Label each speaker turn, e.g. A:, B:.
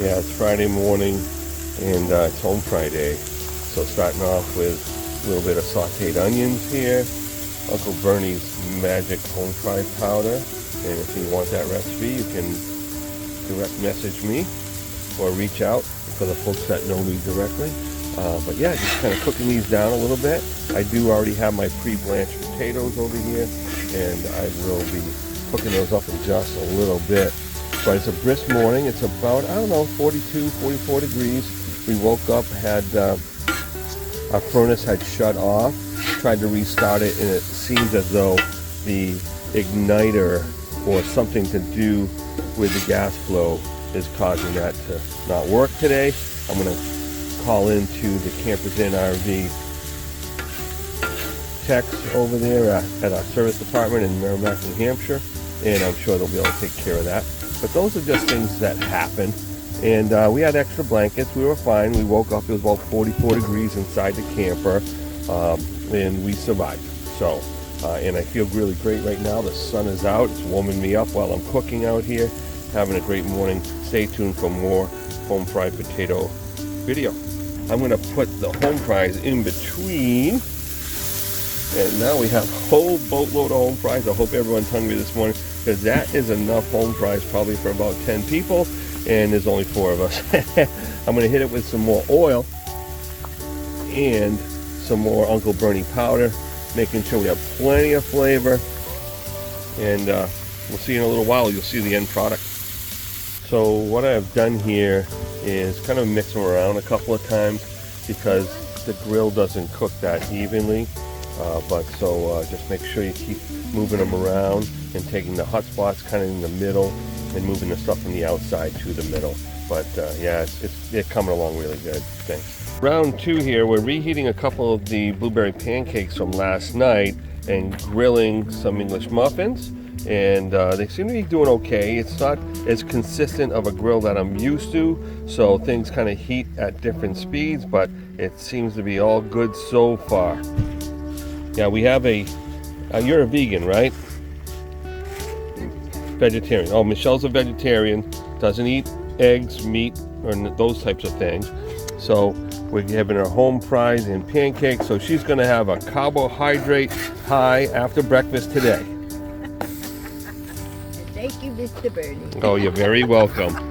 A: Yeah, it's Friday morning and it's Home Friday. So starting off with a little bit of sauteed onions here, Uncle Bernie's magic home fried powder. And if you want that recipe, you can direct message me or reach out for the folks that know me directly. But yeah, just kind of cooking these down a little bit. I do already have my pre-blanched potatoes over here, and I will be cooking those up in just a little bit. But it's a brisk morning. It's about, I don't know, 42, 44 degrees. We woke up, had our furnace had shut off, tried to restart it, and it seems as though the igniter or something to do with the gas flow is causing that to not work today. I'm going to call into the Campers Inn RV techs over there at our service department in Merrimack, New Hampshire, and I'm sure they'll be able to take care of that. But those are just things that happen. And we had extra blankets. We were fine. We woke up. It was about 44 degrees inside the camper, and we survived. So, and I feel really great right now. The sun is out. It's warming me up while I'm cooking out here. Having a great morning. Stay tuned for more home fried potato video. I'm going to put the home fries in between. And now we have a whole boatload of home fries. I hope everyone's hungry this morning, because that is enough home fries probably for about 10 people, and there's only 4 of us. I'm going to hit it with some more oil and some more Uncle Bernie powder, making sure we have plenty of flavor. And we'll see in a little while. You'll see the end product. So what I've done here is kind of mix them around a couple of times because the grill doesn't cook that evenly. So just make sure you keep moving them around and taking the hot spots kind of in the middle and moving the stuff from the outside to the middle. But yeah, it's coming along really good. Thanks. Round 2 here, we're reheating a couple of the blueberry pancakes from last night and grilling some English muffins. And they seem to be doing okay. It's not as consistent of a grill that I'm used to, so things kind of heat at different speeds, but it seems to be all good so far. Yeah, we have you're a vegan, right? Vegetarian. Oh, Michelle's a vegetarian, doesn't eat eggs, meat, or those types of things. So we're having her home fries and pancakes, so she's going to have a carbohydrate high after breakfast today.
B: Thank you, Mr. Bernie.
A: Oh, you're very welcome.